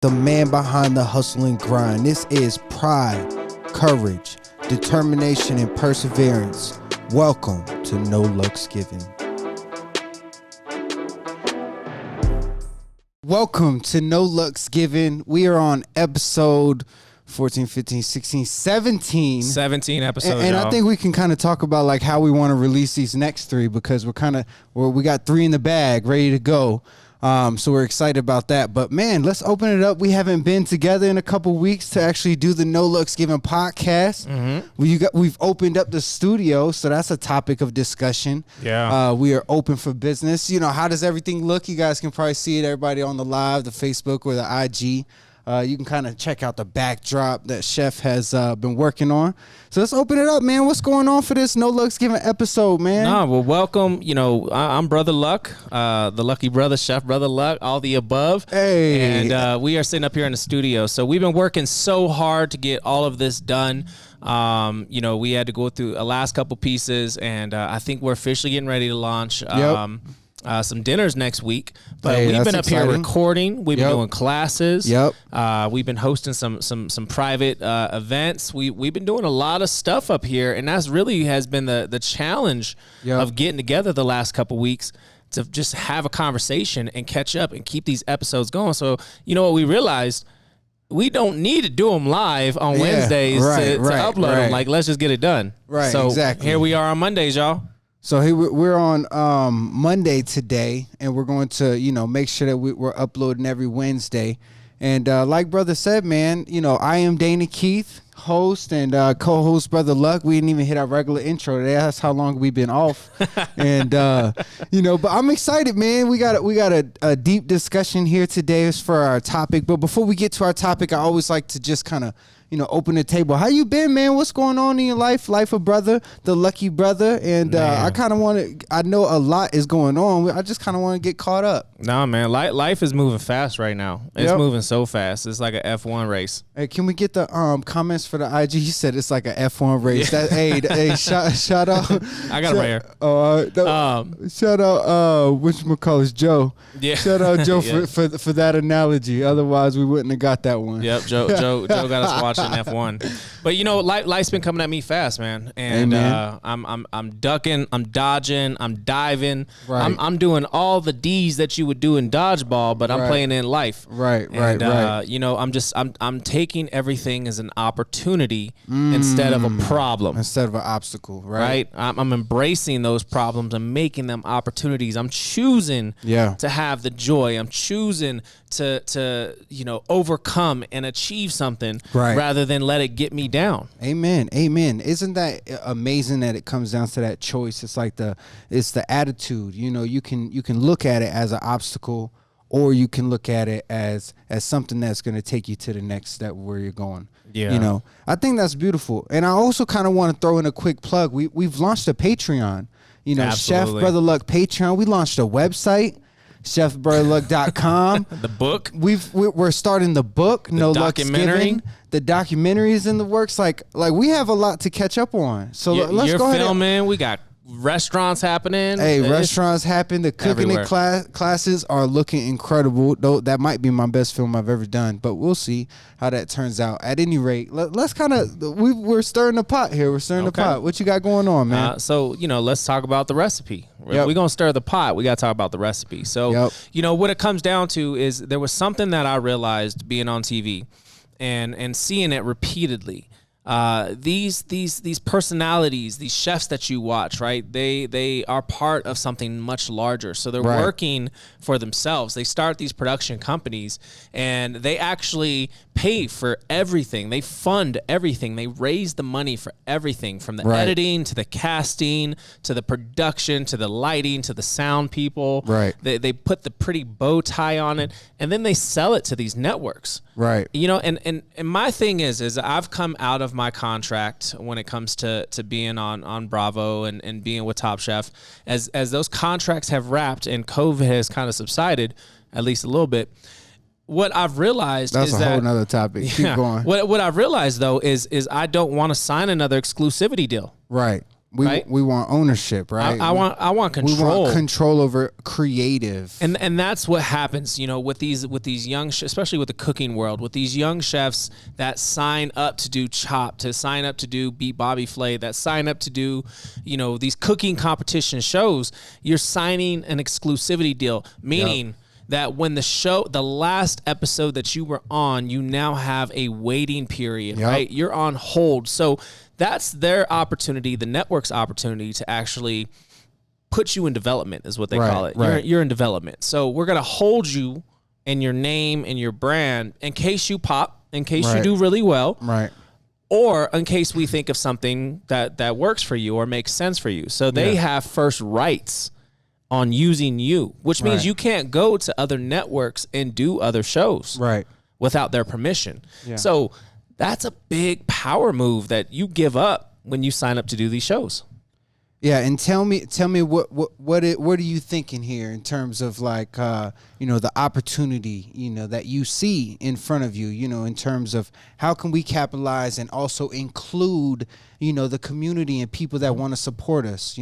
the man behind the hustle and grind. This is pride, courage, determination, and perseverance. Welcome to No Luck's Given. Welcome to No Luck's Given. We are on episode 14, 15, 16, 17. 17 episodes, and I think we can kind of talk about like how we want to release these next three, because we got three in the bag ready to go. So we're excited about that. But man, let's open it up. We haven't been together in a couple weeks to actually do the No Luck's Given podcast. We've opened up the studio, so that's a topic of discussion. Yeah. We are open for business. You know, how does everything look? You guys can probably see it, everybody on the live, the Facebook or the IG. You can kind of check out the backdrop that Chef has been working on. So let's open it up, man. What's going on for this No Luck's Given episode, man? Well, welcome. You know, I'm Brother Luck, the lucky brother, Chef Brother Luck, all the above. Hey. And we are sitting up here in the studio. So we've been working so hard to get all of this done. You know, we had to go through the last couple pieces, and I think we're officially getting ready to launch. Some dinners next week, but we've been up here recording. We've been doing classes. We've been hosting some private events. We've been doing a lot of stuff up here, and that's really has been the challenge of getting together the last couple weeks to just have a conversation and catch up and keep these episodes going. So you know what we realized. We don't need to do them live on Wednesdays to upload them. Like, let's just get it done. Right. So exactly. Here we are on Mondays, y'all. So here we're on Monday today, and we're going to, make sure that we're uploading every Wednesday. And like Brother said, man, I am Dana Keith, host and co-host Brother Luck. We didn't even hit our regular intro today. That's how long we've been off. And, but I'm excited, man. We got a deep discussion here today as for our topic. But before we get to our topic, I always like to just kind of open the table. How you been, man? What's going on in your life? Life of brother, the lucky brother. And I kind of I know a lot is going on. I just kind of want to get caught up. Nah, man, life is moving fast right now. It's moving so fast. It's like an F1 race. Hey, can we get the comments for the IG? He said it's like an F1 race. Yeah. Hey, shout out. I got it right here. Shout out, whatchamacallit, Joe. Yeah. Shout out Joe for that analogy. Otherwise, we wouldn't have got that one. Yep, Joe got us watching F1. But life's been coming at me fast, man. And I'm ducking, I'm dodging, I'm diving. Right. I'm doing all the D's that you would do in dodgeball, but I'm playing in life. Right. I'm taking everything as an opportunity instead of a problem. Instead of an obstacle, right? I'm embracing those problems and making them opportunities. I'm choosing to have the joy. I'm choosing to overcome and achieve something rather than let it get me down. Amen. Isn't that amazing that it comes down to that choice? It's like it's the attitude. You can look at it as an obstacle, or you can look at it as something that's going to take you to the next step where you're going. Yeah. I think that's beautiful. And I also kind of want to throw in a quick plug. We've launched a Patreon. Chef Brother Luck Patreon. We launched a website. chefbrotherluck.com. The book. We're starting the book. No Luck's Given. The documentary is in the works. Like we have a lot to catch up on. So let's go ahead. You're filming. We got restaurants happening. Hey, restaurants happen. The cooking and classes are looking incredible. Though that might be my best film I've ever done, but we'll see how that turns out. At any rate, let's kind of we're stirring the pot here. We're stirring the pot. What you got going on, man? So let's talk about the recipe. We're gonna stir the pot. We got to talk about the recipe. So what it comes down to is there was something that I realized being on TV and seeing it repeatedly. These personalities, these chefs that you watch, right? They are part of something much larger. So they're working for themselves. They start these production companies, and they actually pay for everything. They fund everything. They raise the money for everything, from the editing to the casting to the production to the lighting to the sound people. Right. They put the pretty bow tie on it, and then they sell it to these networks. Right. And my thing is I've come out of my contract when it comes to being on Bravo and being with Top Chef. As those contracts have wrapped and COVID has kind of subsided, at least a little bit, what I've realized is that... That's a whole nother topic. Keep going. What I've realized, though, is I don't want to sign another exclusivity deal. Right. right? We want ownership, right? I want control. We want control over creative. And that's what happens, with these young, especially with the cooking world, with these young chefs that sign up to do Chopped, to sign up to do Beat Bobby Flay, that sign up to do, these cooking competition shows. You're signing an exclusivity deal, meaning that when the last episode that you were on, you now have a waiting period, right? You're on hold. So that's their opportunity, the network's opportunity to actually put you in development is what they call it. Right. You're in development. So we're going to hold you and your name and your brand in case you pop, in case you do really well. Right. Or in case we think of something that works for you or makes sense for you. So they have first rights on using you, which means you can't go to other networks and do other shows without their permission. Yeah. So that's a big power move that you give up when you sign up to do these shows. Yeah, and tell me what are you thinking here in terms of like the opportunity that you see in front of you, in terms of how can we capitalize and also include the community and people that want to support us,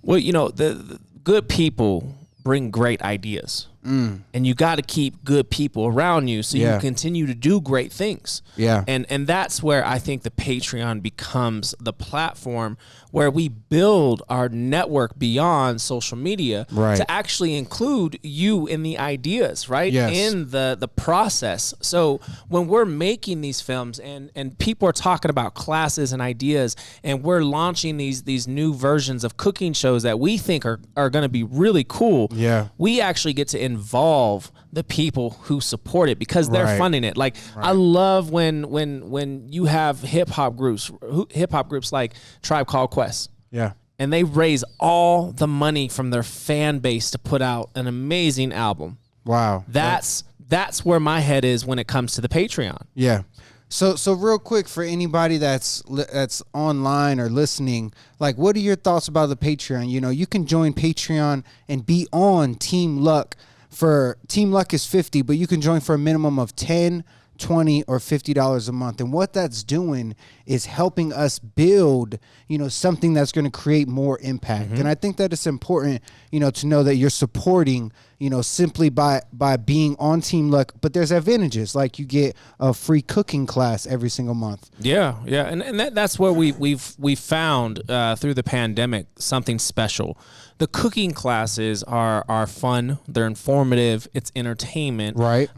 Well, the good people bring great ideas. And you got to keep good people around you so you continue to do great things. Yeah. And that's where I think the Patreon becomes the platform where we build our network beyond social media to actually include you in the ideas, right? Yes. In the process. So when we're making these films and people are talking about classes and ideas and we're launching these new versions of cooking shows that we think are going to be really cool, we actually get to involve the people who support it because they're funding it. Like I love when you have hip hop groups like Tribe Called Quest. Yeah. And they raise all the money from their fan base to put out an amazing album. Wow. That's where my head is when it comes to the Patreon. Yeah. So real quick for anybody that's online or listening, like what are your thoughts about the Patreon? You can join Patreon and be on Team Luck. For Team Luck is $50, but you can join for a minimum of $10, $20, or $50 a month. And what that's doing is helping us build, something that's going to create more impact. And I think that it's important, to know that you're supporting, simply by being on Team Luck. But there's advantages, like you get a free cooking class every single month. Yeah, yeah, and that's where we've found through the pandemic something special. The cooking classes are fun. They're informative. It's entertainment. Right.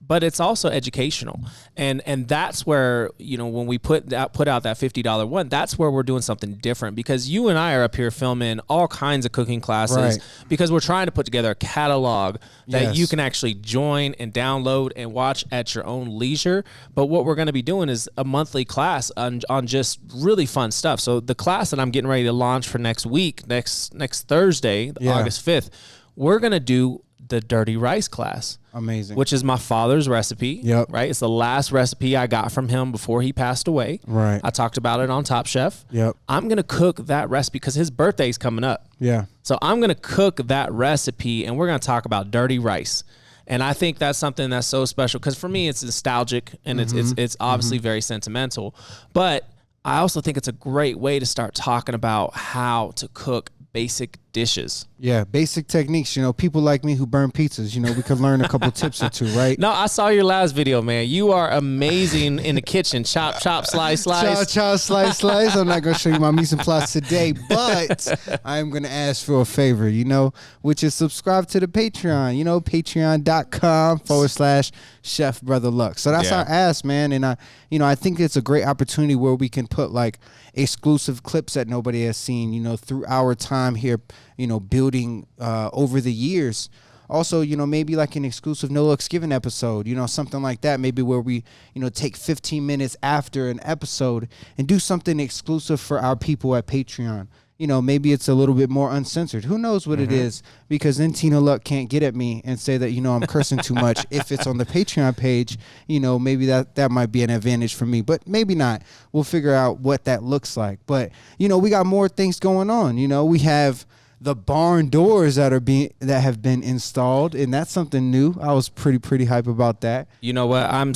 But it's also educational. And that's where, when we put out that $50 one, that's where we're doing something different because you and I are up here filming all kinds of cooking classes because we're trying to put together a catalog that you can actually join and download and watch at your own leisure. But what we're going to be doing is a monthly class on just really fun stuff. So the class that I'm getting ready to launch for next week, next Thursday, August 5th, we're going to do the dirty rice class. Amazing. Which is my father's recipe. Yep. Right. It's the last recipe I got from him before he passed away. Right. I talked about it on Top Chef. Yep. I'm going to cook that recipe because his birthday's coming up. Yeah. So I'm going to cook that recipe and we're going to talk about dirty rice. And I think that's something that's so special because for me, it's nostalgic and it's obviously very sentimental. But I also think it's a great way to start talking about how to cook basic dishes. Yeah, basic techniques. People like me who burn pizzas, we could learn a couple tips or two, right? No, I saw your last video, man. You are amazing in the kitchen. Chop, slice. Chop, slice. I'm not going to show you my mise en place today, but I'm going to ask for a favor, which is subscribe to the Patreon, patreon.com/Chef Brother Luck. So that's our ask, man. And I think it's a great opportunity where we can put like exclusive clips that nobody has seen, through our time here, building over the years. Also, maybe like an exclusive No Looks Given episode, something like that. Maybe where we, take 15 minutes after an episode and do something exclusive for our people at Patreon. Maybe it's a little bit more uncensored. Who knows what it is? Because then Tina Luck can't get at me and say that, I'm cursing too much. If it's on the Patreon page, maybe that might be an advantage for me, but maybe not. We'll figure out what that looks like. But, we got more things going on. We have the barn doors that have been installed, and that's something new. I was pretty hype about that. You know what? And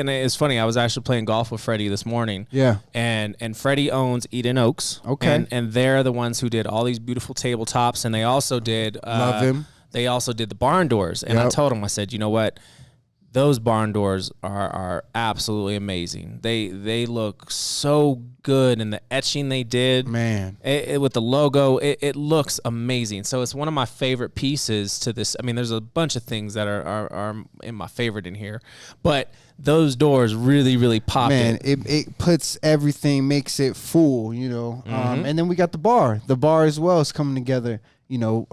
it's funny. I was actually playing golf with Freddie this morning. Yeah. And Freddie owns Eden Oaks. Okay. And they're the ones who did all these beautiful tabletops, and they also did Love him. They also did the barn doors. And I told him, I said, you know what? Those barn doors are absolutely amazing. They look so good, and the etching they did, man, with the logo, it looks amazing. So it's one of my favorite pieces to this. I mean, there's a bunch of things that are in my favorite in here, but those doors really pop. Man, it puts everything, makes it full, you know. And then we got the bar as well is coming together, you know,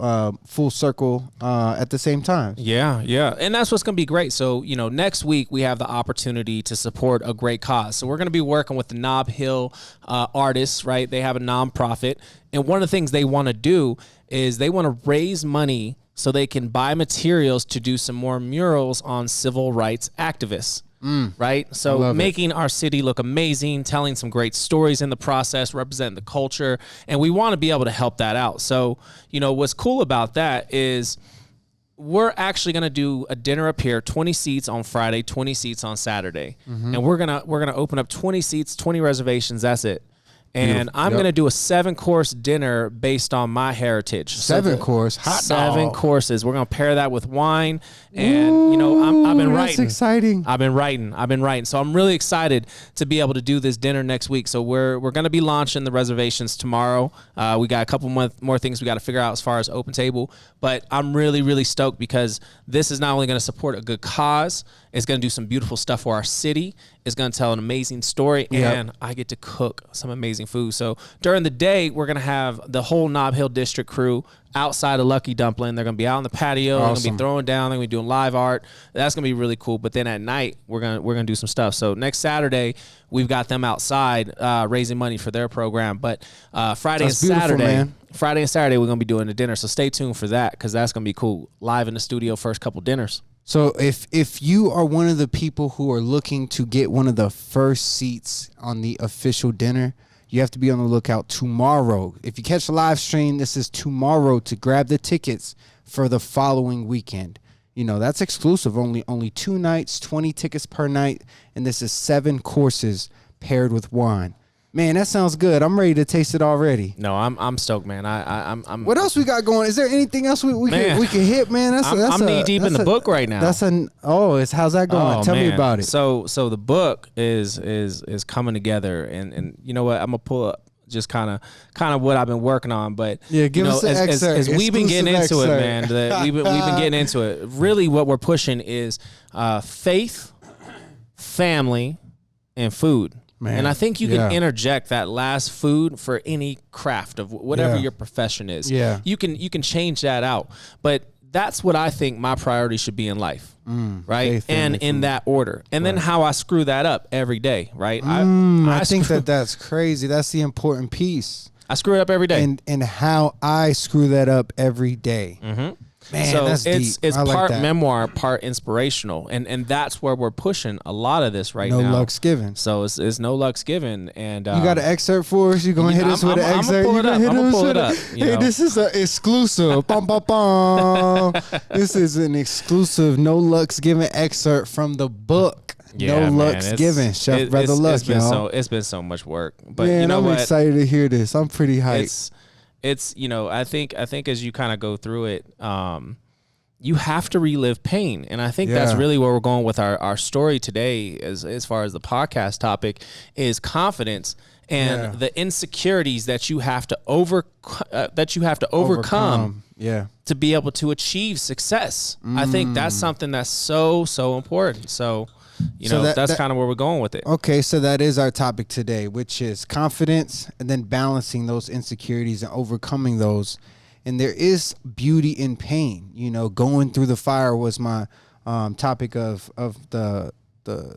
full circle at the same time. Yeah. And that's what's going to be great. So, you know, next week we have the opportunity to support a great cause. So we're going to be working with the Nob Hill artists, right? They have a nonprofit. And one of the things they want to do is they want to raise money so they can buy materials to do some more murals on civil rights activists. Right? So making our city look amazing, telling some great stories in the process, representing the culture. And we want to be able to help that out. So, you know, what's cool about that is we're actually going to do a dinner up here, 20 seats on Friday, 20 seats on Saturday. And we're going to open up 20 seats, 20 reservations. That's it. And I'm going to do a 7-course dinner based on my heritage. 7-course, hot dog. 7 courses. We're going to pair that with wine. And, you know, I've been writing. That's exciting. I've been writing. So I'm really excited to be able to do this dinner next week. So we're going to be launching the reservations tomorrow. We got a couple more things we got to figure out as far as open table. But I'm really stoked because this is not only going to support a good cause, it's going to do some beautiful stuff for our city. It's going to tell an amazing story, and I get to cook some amazing food. So during the day, we're going to have the whole Nob Hill District crew outside of Lucky Dumpling. They're going to be out on the patio. They're going to be throwing down. They're going to be doing live art. That's going to be really cool. But then at night, we're going to do some stuff. So next Saturday, we've got them outside raising money for their program. But Friday and Saturday, we're going to be doing the dinner. So stay tuned for that because that's going to be cool. Live in the studio, first couple dinners. So if you are one of the people who are looking to get one of the first seats on the official dinner, you have to be on the lookout tomorrow. If you catch the live stream, this is tomorrow to grab the tickets for the following weekend. You know, that's exclusive. Only 2 nights, 20 tickets per night, and this is 7 courses paired with wine. Man, that sounds good. I'm ready to taste it already. No, I'm stoked, man. I'm. What else we got going? Is there anything else we can hit, man? I'm knee deep in the book right now. How's that going? Tell me about it. So the book is coming together, and you know what? I'm gonna pull up just kind of what I've been working on. But yeah, give us an excerpt. As we've been getting into it, man. We've been getting into it. Really, what we're pushing is faith, family, and food. Man, and I think you can interject that last food for any craft of whatever your profession is. Yeah. You can change that out. But that's what I think my priority should be in life. Right? Faith, and in that order. And then how I screw that up every day, right? I think that's crazy. That's the important piece. I screw it up every day. And how I screw that up every day. Mm-hmm. Man, so that's it's deep. part memoir, part inspirational, and that's where we're pushing a lot of this right now. No luck's given. So it's no luck's given, and you got an excerpt for us. You gonna hit us with an excerpt? I'm gonna pull it up. Hey, this is an exclusive. Bum, bum, bum. This is an exclusive No Luck's Given excerpt from the book. Yeah, no Luck's Given. Chef Brother Luck, y'all. It's been so much work, but man, you know I'm what? excited to hear this. I'm pretty hyped. It's you know, I think as you kind of go through it, you have to relive pain. And I think that's really where we're going with our story today as far as the podcast topic is confidence and the insecurities that you have to overcome to be able to achieve success. I think that's something that's so important. So you know, that's kind of where we're going with it. Okay, so that is our topic today, which is confidence and then balancing those insecurities and overcoming those. And there is beauty in pain. You know, going through the fire was my topic of the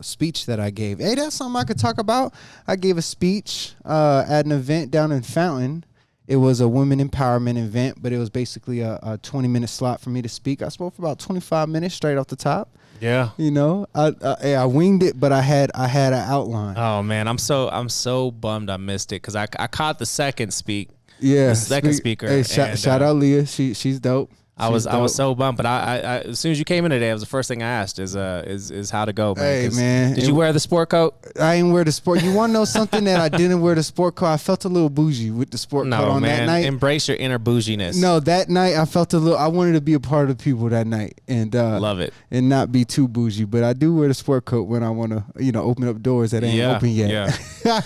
speech that I gave. Hey, that's something I could talk about. I gave a speech at an event down in Fountain. It was a women empowerment event, but it was basically a 20-minute slot for me to speak. I spoke for about 25 minutes straight off the top. Yeah, you know, I winged it, but I had an outline. Oh man, I'm so bummed I missed it because I caught the second speak. Yeah, the second speaker. Hey, And, shout out Leah. She's dope. I was so bummed, but I as soon as you came in today, it was the first thing I asked is how to go, man. Hey, man. Did you wear the sport coat? I didn't wear the sport. You want to know something that I didn't wear the sport coat? I felt a little bougie with the sport coat on that night. Embrace your inner bouginess. No, that night I felt a little. I wanted to be a part of the people that night and love it and not be too bougie. But I do wear the sport coat when I want to, open up doors that ain't open yet. Yeah.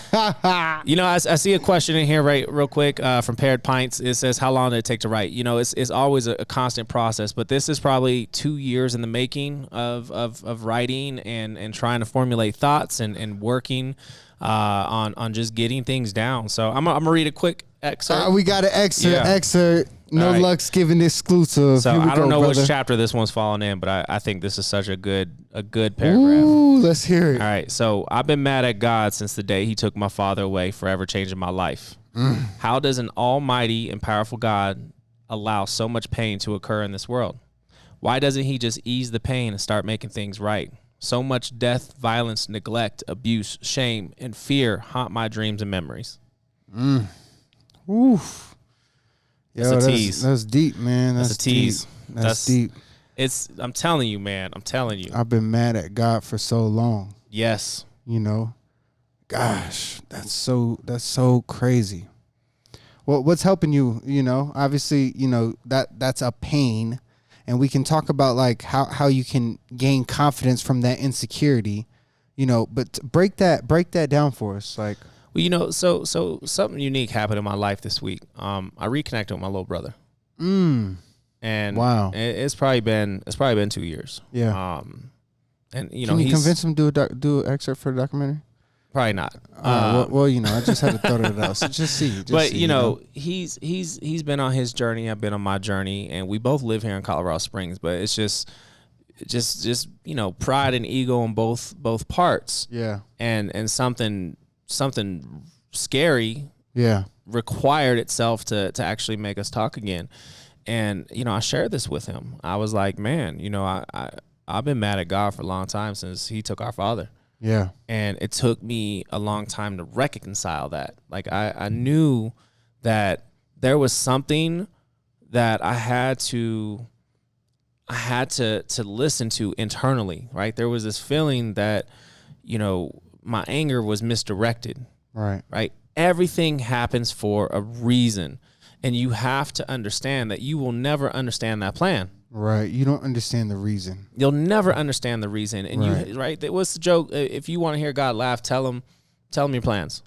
I see a question in here, right, real quick, from Paired Pints. It says, "How long did it take to write?" It's always a constant process, but this is probably 2 years in the making of writing and trying to formulate thoughts and working on just getting things down. So I'm gonna read a quick excerpt. We got an excerpt. No right. luck's giving exclusive. So Here we I don't go, know brother. which chapter this one's falling in, but I think this is such a good paragraph. Ooh, let's hear it. All right. So I've been mad at God since the day he took my father away, forever changing my life. How does an almighty and powerful God allow so much pain to occur in this world? Why doesn't he just ease the pain and start making things right? So much death, violence, neglect, abuse, shame, and fear haunt my dreams and memories. Oof. That's a tease. That's deep, man. That's a tease. Deep. That's deep. I'm telling you, man. I'm telling you. I've been mad at God for so long. Yes. Gosh, that's so crazy. Well, what's helping you? Obviously, that's a pain, and we can talk about like how you can gain confidence from that insecurity, But break that down for us, like. Well, so something unique happened in my life this week. I reconnected with my little brother. And wow, it's probably been 2 years. Yeah. And can you convince him to do an excerpt for the documentary? Probably not. Well, I just had to throw it out. So just see. He's been on his journey. I've been on my journey, and we both live here in Colorado Springs. But it's just pride and ego on both parts. Yeah. And something scary. Yeah. Required itself to actually make us talk again. And I shared this with him. I was like, man, I've been mad at God for a long time since he took our father. Yeah. And it took me a long time to reconcile that. Like I knew that there was something that I had to listen to internally, right? There was this feeling that, my anger was misdirected. Right. Right. Everything happens for a reason. And you have to understand that you will never understand that plan. Right. You don't understand the reason. You'll never understand the reason. And what's the joke? If you want to hear God laugh, tell him your plans.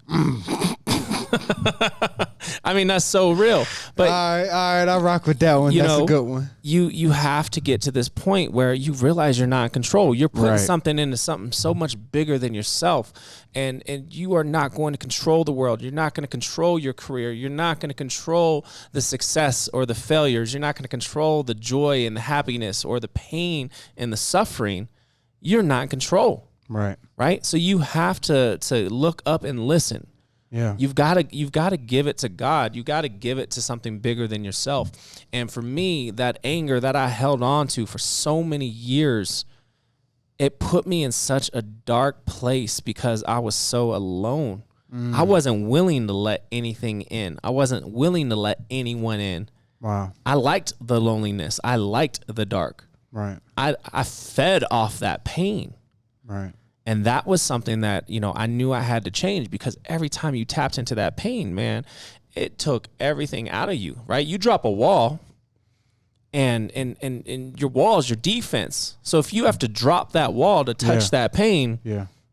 I mean, that's so real. But all right, I rock with that one. That's a good one. You have to get to this point where you realize you're not in control. You're putting something into something so much bigger than yourself. And you are not going to control the world. You're not going to control your career. You're not going to control the success or the failures. You're not going to control the joy and the happiness or the pain and the suffering. You're not in control. Right. Right? So you have to look up and listen. Yeah. You've got to give it to God. You got to give it to something bigger than yourself. And for me, that anger that I held on to for so many years, it put me in such a dark place because I was so alone. I wasn't willing to let anything in. I wasn't willing to let anyone in. Wow. I liked the loneliness. I liked the dark. Right. I fed off that pain. Right. And that was something that, I knew I had to change because every time you tapped into that pain, man, it took everything out of you, right? You drop a wall and your wall is your defense. So if you have to drop that wall to touch that pain,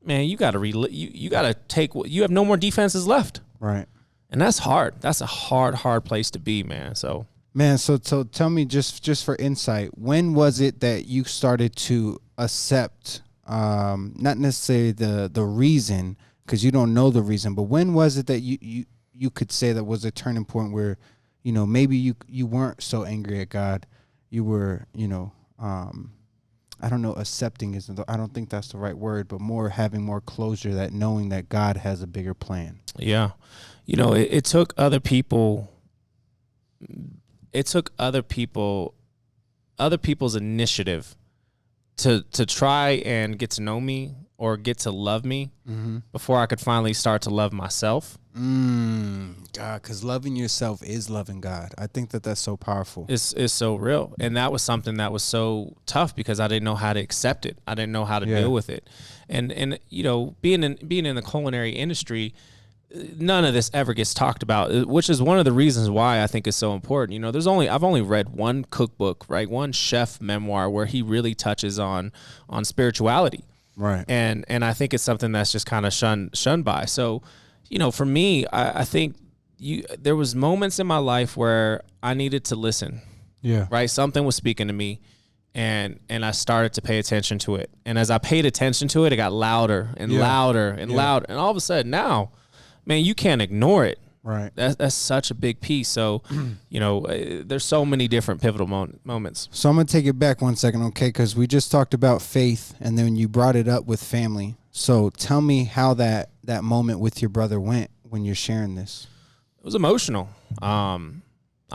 man, you got to you got to take what you have no more defenses left. Right. And that's hard. That's a hard place to be, man. So tell me just for insight, when was it that you started to accept not necessarily the reason, because you don't know the reason, but when was it that you could say that was a turning point where, maybe you weren't so angry at God, you were, I don't know, accepting I don't think that's the right word, but more having more closure, that knowing that God has a bigger plan. Yeah. It took other people. It took other people's initiative to try and get to know me or get to love me before I could finally start to love myself. God, because loving yourself is loving God. I think that that's so powerful. It's so real. And that was something that was so tough because I didn't know how to accept it. I didn't know how to deal with it. And you know, being in the culinary industry, none of this ever gets talked about, which is one of the reasons why I think it's so important. You know, I've only read one cookbook, right? One chef memoir where he really touches on spirituality. Right. And I think it's something that's just kind of shunned by. So, you know, for me, I think there was moments in my life where I needed to listen. Yeah. Right. Something was speaking to me and I started to pay attention to it. And as I paid attention to it, it got louder and louder and louder. And all of a sudden now, man, you can't ignore it. Right. That's such a big piece. So, you know, there's so many different pivotal moments. So I'm going to take it back 1 second, okay? Because we just talked about faith, and then you brought it up with family. So tell me how that moment with your brother went when you're sharing this. It was emotional. I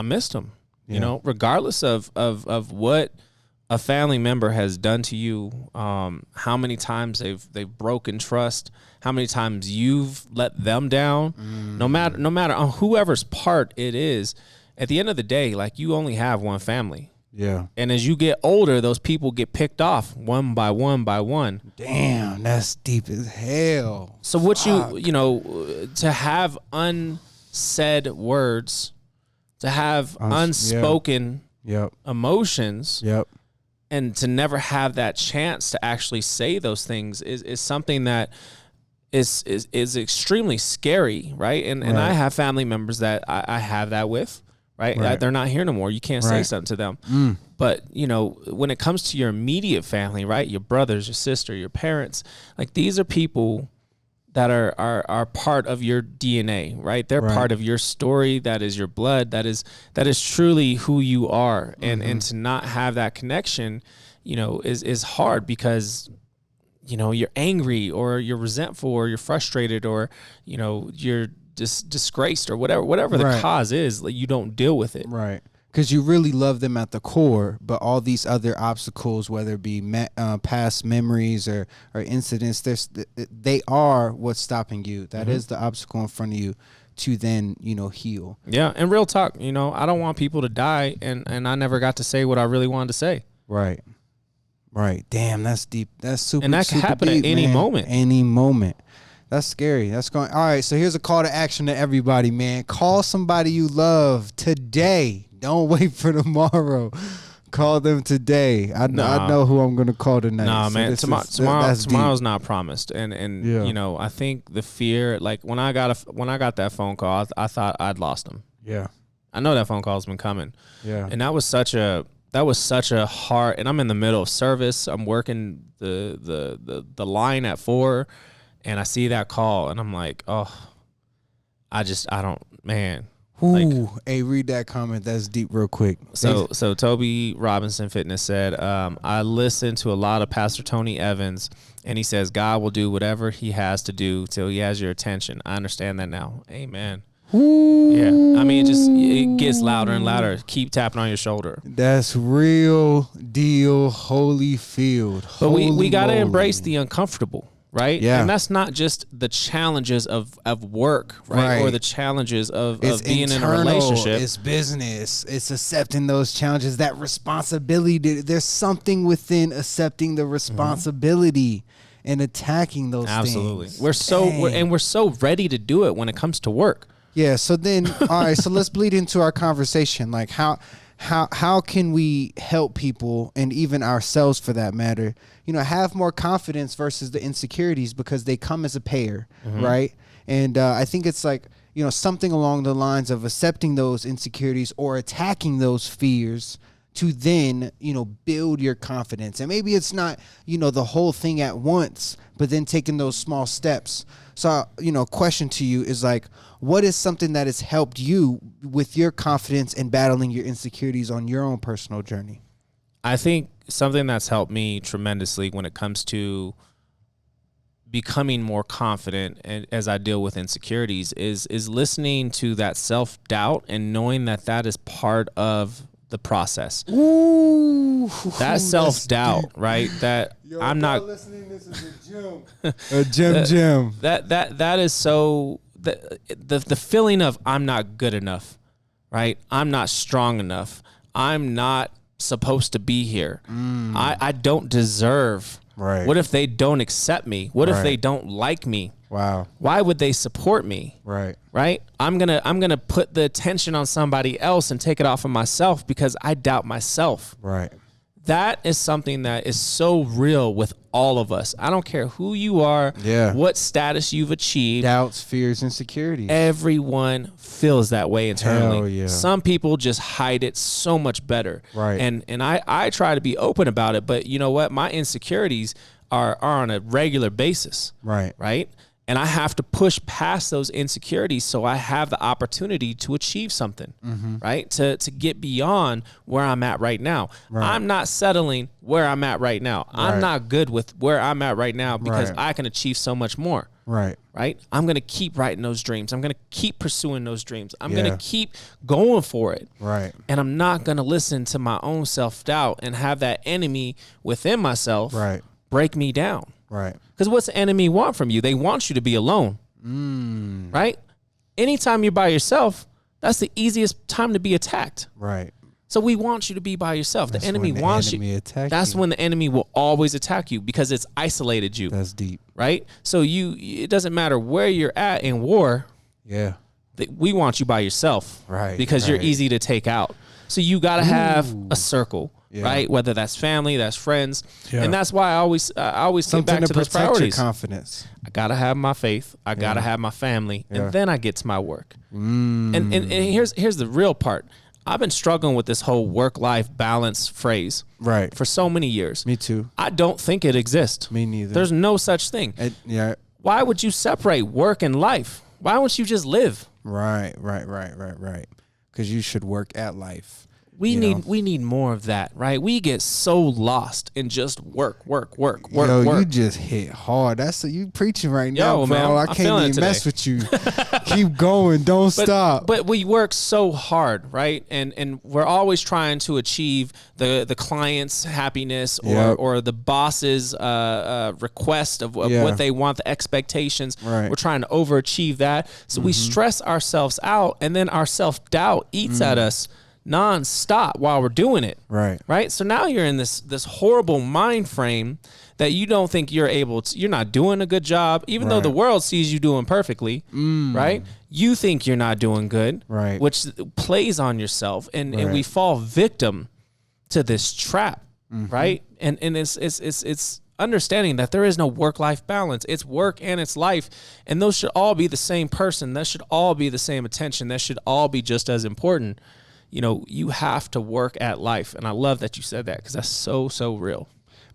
missed him, you know, regardless of what a family member has done to you, how many times they've broken trust, how many times you've let them down, no matter on whoever's part it is, at the end of the day, like, you only have one family. Yeah. And as you get older, those people get picked off one by one by one. Damn, that's deep as hell. So what you know, to have unsaid words, to have unspoken emotions, and to never have that chance to actually say those things is something that is extremely scary, right? And I have family members that I have that with, right? They're not here no more. You can't say something to them. But, you know, when it comes to your immediate family, right, your brothers, your sister, your parents, like, these are people that are part of your DNA, right? They're part of your story. That is your blood. That is truly who you are. And to not have that connection, you know, is hard because, you know, you're angry or you're resentful or you're frustrated or, you know, you're disgraced or whatever the cause is, like, you don't deal with it. Right. Because you really love them at the core, but all these other obstacles, whether it be past memories or incidents, they are what's stopping you. That is the obstacle in front of you to then, you know, heal. Yeah, and real talk, you know, I don't want people to die, and I never got to say what I really wanted to say. Right. Right. Damn, that's deep. That's super. And that can happen deep, at any moment. Any moment. That's scary. That's going. All right. So here's a call to action to everybody, man. Call somebody you love today. Don't wait for tomorrow. Call them today. I know who I'm going to call tonight. Nah, man. Tomorrow's not promised. And you know, I think the fear, like, when I got that phone call, I thought I'd lost him. Yeah. I know that phone call's been coming. Yeah. And that was such a hard, and I'm in the middle of service. I'm working the line at 4, and I see that call, and I'm like, oh, I don't, man. Ooh, like, hey, read that comment. That's deep real quick. So Toby Robinson Fitness said, I listened to a lot of Pastor Tony Evans, and he says God will do whatever he has to do till he has your attention. I understand that now. Amen. Ooh. Yeah. I mean, it gets louder and louder. Keep tapping on your shoulder. That's real deal, Holyfield. But we got to embrace the uncomfortable. Right. Yeah. And that's not just the challenges of work, right? Or the challenges of being internal, in a relationship. It's business. It's accepting those challenges, that responsibility. There's something within accepting the responsibility and attacking those Absolutely. things. We're so ready to do it when it comes to work. Yeah. So then, all right. So let's bleed into our conversation. Like, how can we help people, and even ourselves for that matter, you know, have more confidence versus the insecurities, because they come as a pair, right? And I think it's like, you know, something along the lines of accepting those insecurities or attacking those fears to then, you know, build your confidence. And maybe it's not, you know, the whole thing at once, but then taking those small steps. So, you know, question to you is like, what is something that has helped you with your confidence and battling your insecurities on your own personal journey? I think something that's helped me tremendously when it comes to becoming more confident and as I deal with insecurities is listening to that self-doubt and knowing that is part of the process. Ooh, That self-doubt, right? That Yo, I'm not listening. This is a gym. That is so the feeling of I'm not good enough, right? I'm not strong enough. I'm not supposed to be here. I don't deserve. Right. What if they don't accept me? What if Right. they don't like me? Wow. Why would they support me? Right. Right? I'm gonna put the attention on somebody else and take it off of myself because I doubt myself. Right. That is something that is so real with all of us. I don't care who you are, Yeah. what status you've achieved. Doubts, fears, insecurities. Everyone feels that way internally. Hell yeah. Some people just hide it so much better. Right. And I try to be open about it, but you know what? My insecurities are on a regular basis. Right. Right? And I have to push past those insecurities so I have the opportunity to achieve something, right? To get beyond where I'm at right now. Right. I'm not settling where I'm at right now. Right. I'm not good with where I'm at right now because Right. I can achieve so much more. Right. Right? I'm going to keep writing those dreams. I'm going to keep pursuing those dreams. I'm Yeah. going to keep going for it. Right. And I'm not going to listen to my own self-doubt and have that enemy within myself Right. break me down. Right. Because what's the enemy want from you? They want you to be alone. Right? Anytime you're by yourself, that's the easiest time to be attacked. Right. So we want you to be by yourself. That's the enemy when the wants enemy you. attack That's you. when the enemy will always attack you because it's isolated you. That's deep. Right? So it doesn't matter where you're at in war. Yeah. We want you by yourself. Right. Because you're right. easy to take out. So you got to have a circle. Yeah. Right, whether that's family, that's friends, Yeah. and that's why I always get Something back to to those protect your priorities. confidence. I gotta have my faith. I gotta have my family, Yeah. and then I get to my work. And here's the real part. I've been struggling with this whole work-life balance phrase Right. for so many years. Me too. I don't think it exists. Me neither. There's no such thing. Yeah. Why would you separate work and life? Why wouldn't you just live? Right. Because you should work at life. We You need know? we need more of that, right? We get so lost in just work. Yo, you just hit hard. You preaching right now, Yo, bro. man, I I'm can't feeling even it mess today. with you. Keep going. Don't stop. But we work so hard, right? And we're always trying to achieve the client's happiness Yep. or the boss's request of Yeah. what they want, the expectations. Right. We're trying to overachieve that. So we stress ourselves out, and then our self-doubt eats at us nonstop while we're doing it. Right. Right. So now you're in this horrible mind frame that you don't think you're not doing a good job, even though the Right. world sees you doing perfectly. Right. You think you're not doing good. Right. Which plays on yourself. And Right. we fall victim to this trap. Right. And it's understanding that there is no work-life balance. It's work and it's life. And those should all be the same person. That should all be the same attention. That should all be just as important. You know, you have to work at life. And I love that you said that because that's so, so real.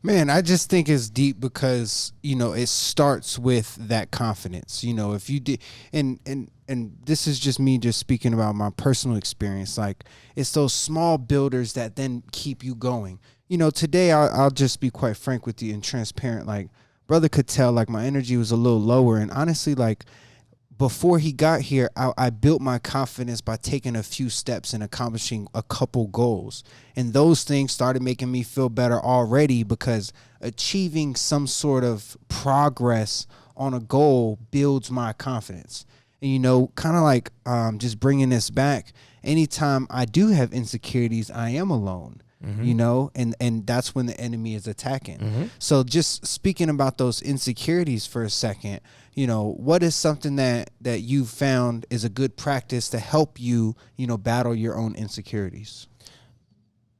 Man, I just think it's deep because, it starts with that confidence. If you did, and this is just me just speaking about my personal experience. Like, it's those small builders that then keep you going. Today I'll just be quite frank with you and transparent. Like, brother could tell, like, my energy was a little lower. And honestly, like, before he got here, I built my confidence by taking a few steps and accomplishing a couple goals. And those things started making me feel better already because achieving some sort of progress on a goal builds my confidence. And, kind of like just bringing this back, anytime I do have insecurities, I am alone. And that's when the enemy is attacking. So just speaking about those insecurities for a second, what is something that you found is a good practice to help you, battle your own insecurities?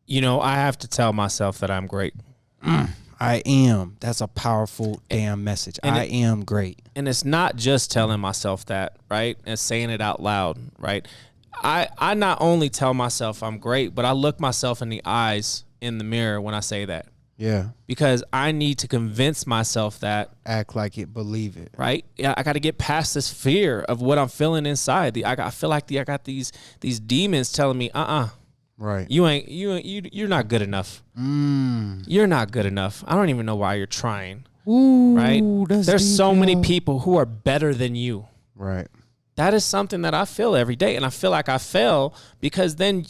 I have to tell myself that I'm great. I am. That's a powerful damn message. I am great. And it's not just telling myself that, right? And saying it out loud, right? I not only tell myself I'm great, but I look myself in the eyes in the mirror when I say that. Yeah. Because I need to convince myself that. Act like it, believe it. Right? Yeah, I got to get past this fear of what I'm feeling inside. I feel like I got these demons telling me, Right. you're not good enough. You're not good enough. I don't even know why you're trying. Ooh, right? That's There's deep, so many yo. people who are better than you. Right. That is something that I feel every day. And I feel like I fail because then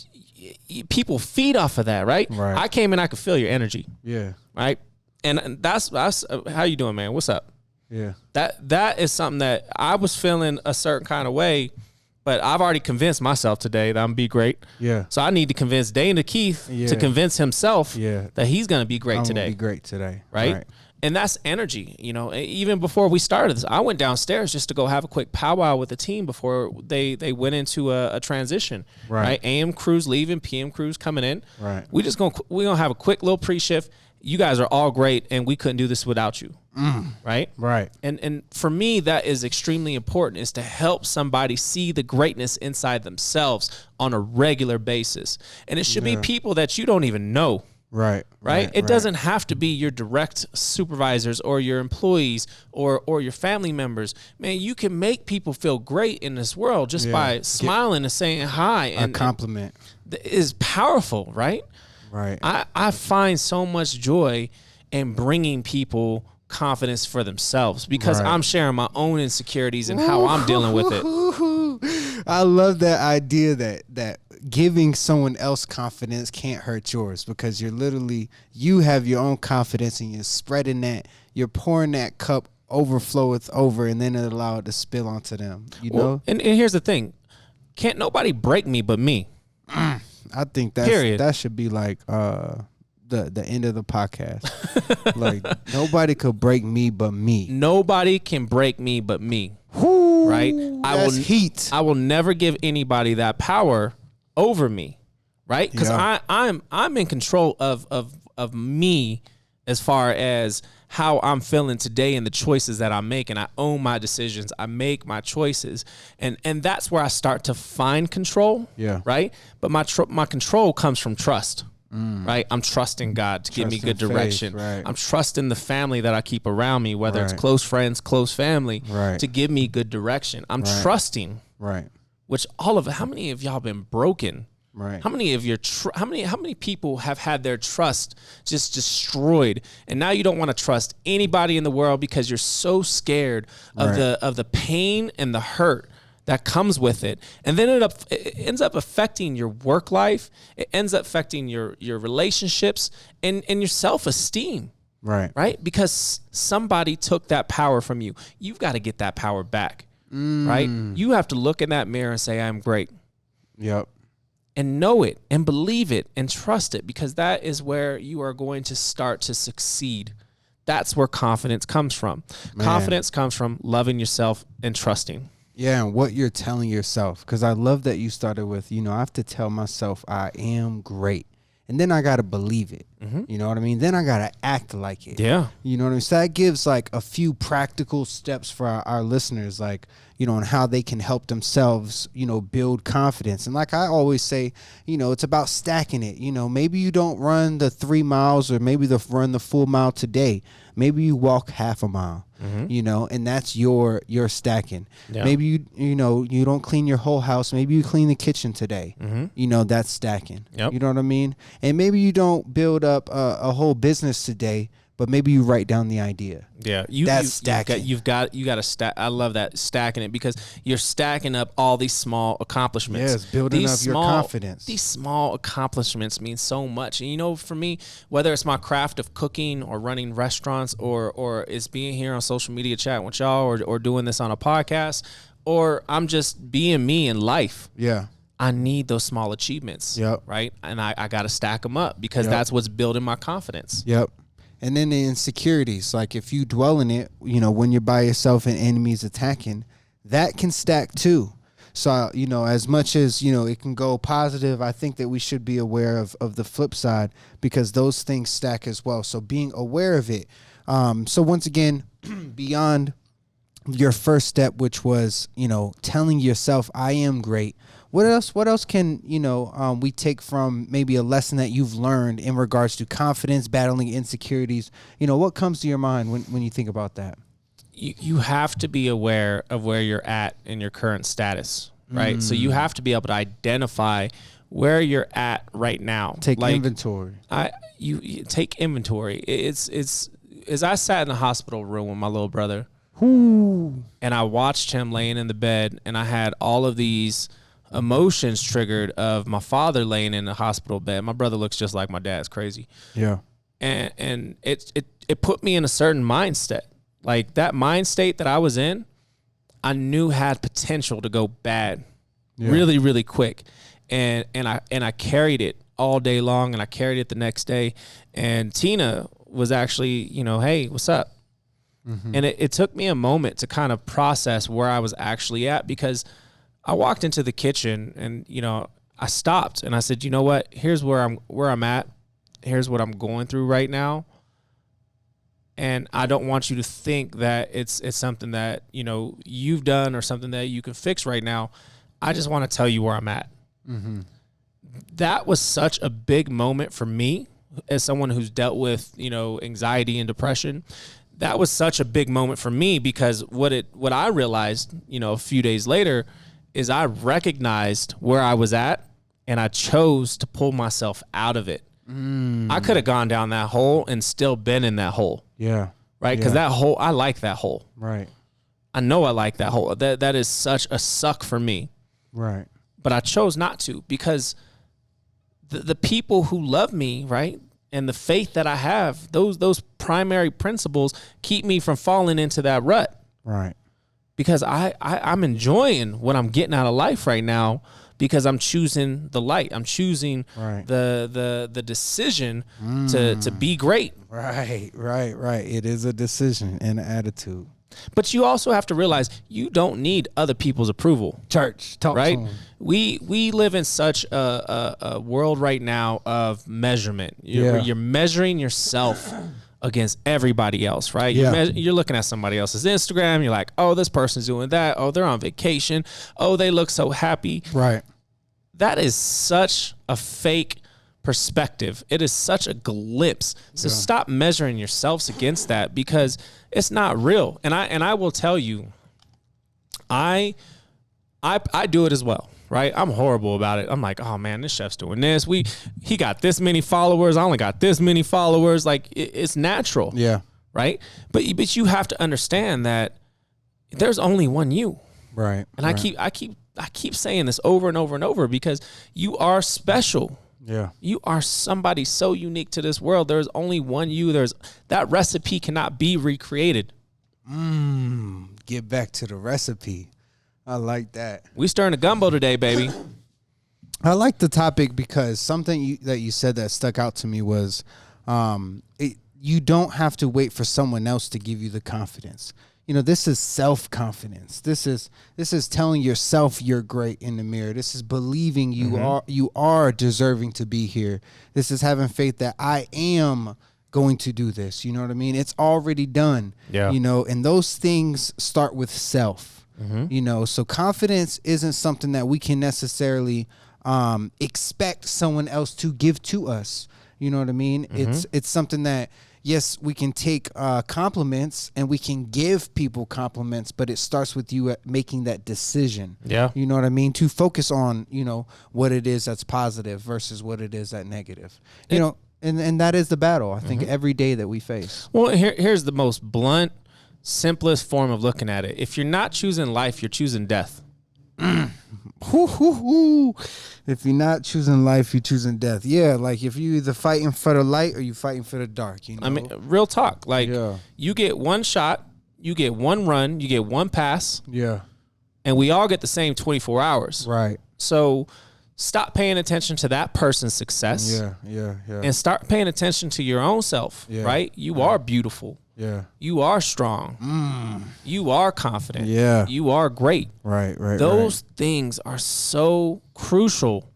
people feed off of that, right? Right. I came in, I could feel your energy. Yeah. Right. And that's how you doing, man? What's up? Yeah. That is something that I was feeling a certain kind of way, but I've already convinced myself today that I'm gonna be great. Yeah. So I need to convince Dana Keith to convince himself that he's gonna be great today. Be great today. Right? And that's energy. You know, even before we started this, I went downstairs just to go have a quick powwow with the team before they went into a transition. Right. AM crews leaving, PM crews coming in. Right. We're gonna have a quick little pre-shift. You guys are all great, and we couldn't do this without you. Right. Right. And for me, that is extremely important, is to help somebody see the greatness inside themselves on a regular basis. And it should be people that you don't even know. Right. It doesn't have to be your direct supervisors or your employees or your family members. Man, you can make people feel great in this world just by smiling and saying hi. And a compliment is powerful, right? Right. I find so much joy in bringing people confidence for themselves because I'm sharing my own insecurities and how I'm dealing with it. I love that idea that giving someone else confidence can't hurt yours, because you have your own confidence and you're spreading that, you're pouring that cup overfloweth over, and then it allow it to spill onto them, know? And here's the thing. Can't nobody break me but me. I think that should be like the end of the podcast. Like, nobody could break me but me. Nobody can break me but me. Woo, right? Heat. I will never give anybody that power over me. Right? Because I'm in control of me as far as how I'm feeling today and the choices that I make, and I own my decisions. I make my choices, and that's where I start to find control. Yeah. Right. But my control comes from trust. Right. I'm trusting God to give me good direction. Right. I'm trusting the family that I keep around me, whether it's close friends, close family, to give me good direction. I'm trusting. Right. Which how many of y'all been broken? Right. How many of how many people have had their trust just destroyed, and now you don't want to trust anybody in the world because you're so scared of the pain and the hurt that comes with it, and then it ends up affecting your work life. It ends up affecting your relationships and your self-esteem. Right. Because somebody took that power from you. You've got to get that power back. Right. You have to look in that mirror and say, "I'm great." Yep. And know it and believe it and trust it, because that is where you are going to start to succeed. That's where confidence comes from. Man. Confidence comes from loving yourself and trusting. Yeah, and what you're telling yourself, because I love that you started with, I have to tell myself I am great. And then I got to believe it. Mm-hmm. You know what I mean? Then I got to act like it. Yeah. You know what I mean? So that gives like a few practical steps for our listeners, like, on how they can help themselves, build confidence. And like I always say, it's about stacking it. Maybe you don't run the 3 miles, or maybe run the full mile today. Maybe you walk half a mile, and that's your stacking. Yeah. Maybe you don't clean your whole house. Maybe you clean the kitchen today. Mm-hmm. That's stacking. Yep. You know what I mean? And maybe you don't build up a whole business today, but maybe you write down the idea. Yeah, that's stacking. You got to stack. I love that, stacking it, because you're stacking up all these small accomplishments. Yes, building up your confidence. These small accomplishments mean so much. And for me, whether it's my craft of cooking or running restaurants, or it's being here on social media chatting with y'all, or doing this on a podcast, or I'm just being me in life. Yeah. I need those small achievements. Yep. Right. And I got to stack them up, because that's what's building my confidence. Yep. And then the insecurities, like if you dwell in it, when you're by yourself and enemies attacking, that can stack too. So, as much as, it can go positive, I think that we should be aware of the flip side, because those things stack as well. So being aware of it. So once again, beyond your first step, which was, telling yourself, I am great. What else can, we take from maybe a lesson that you've learned in regards to confidence, battling insecurities? What comes to your mind when you think about that? You have to be aware of where you're at in your current status, right? So you have to be able to identify where you're at right now. Take inventory. You take inventory. It's as I sat in the hospital room with my little brother, and I watched him laying in the bed, and I had all of these emotions triggered of my father laying in the hospital bed. My brother looks just like my dad. It's crazy. Yeah. And it put me in a certain mindset. Like that mind state that I was in, I knew had potential to go bad really, really quick. And I carried it all day long, and I carried it the next day. And Tina was actually, hey, what's up? Mm-hmm. And it took me a moment to kind of process where I was actually at, because I walked into the kitchen and, I stopped and I said, you know what? Here's where I'm at. Here's what I'm going through right now. And I don't want you to think that it's something that, you've done or something that you can fix right now. I just want to tell you where I'm at. Mm-hmm. That was such a big moment for me as someone who's dealt with, anxiety and depression. That was such a big moment for me, because what I realized, a few days later, is I recognized where I was at and I chose to pull myself out of it. I could have gone down that hole and still been in that hole. Yeah. Right? Because that hole, I like that hole. Right. I know I like that hole. That is such a suck for me. Right. But I chose not to, because the people who love me, right, and the faith that I have, those primary principles keep me from falling into that rut. Right. Because I'm enjoying what I'm getting out of life right now, because I'm choosing the light. I'm choosing the decision to be great. Right. It is a decision and an attitude. But you also have to realize you don't need other people's approval. Church, talk right? to 'em. We live in such a world right now of measurement. You're measuring yourself against everybody else, right? You're looking at somebody else's Instagram. You're like, oh, this person's doing that. Oh, they're on vacation. Oh, they look so happy. Right. That is such a fake perspective. It is such a glimpse. So stop measuring yourselves against that, because it's not real. And I will tell you, I do it as well, right? I'm horrible about it. I'm like, oh man, this chef's doing this. He got this many followers. I only got this many followers. Like it's natural. Yeah. Right. But you have to understand that there's only one you. Right. And I keep saying this over and over and over, because you are special. Yeah. You are somebody so unique to this world. There's only one you. That recipe cannot be recreated. Get back to the recipe. I like that. We stirring a gumbo today, baby. I like the topic because something that you said that stuck out to me was you don't have to wait for someone else to give you the confidence. This is self-confidence. This is telling yourself you're great in the mirror. This is believing you are deserving to be here. This is having faith that I am going to do this. You know what I mean? It's already done. Yeah. And those things start with self. So confidence isn't something that we can necessarily expect someone else to give to us. You know what I mean? It's something that, yes, we can take compliments and we can give people compliments, but it starts with you making that decision. Yeah. You know what I mean? To focus on, what it is that's positive versus what it is that's negative. And that is the battle, I think, every day that we face. Well, here's the most blunt, simplest form of looking at it. If you're not choosing life, you're choosing death. If you're not choosing life, you're choosing death. Yeah, like if you either fighting for the light or you fighting for the dark. I mean, real talk. Like you get one shot, you get one run, you get one pass. Yeah. And we all get the same 24 hours. Right. So stop paying attention to that person's success. Yeah. And start paying attention to your own self. Yeah. Right? You are beautiful. Yeah. You are strong. You are confident. Yeah. You are great. Right. Those things are so crucial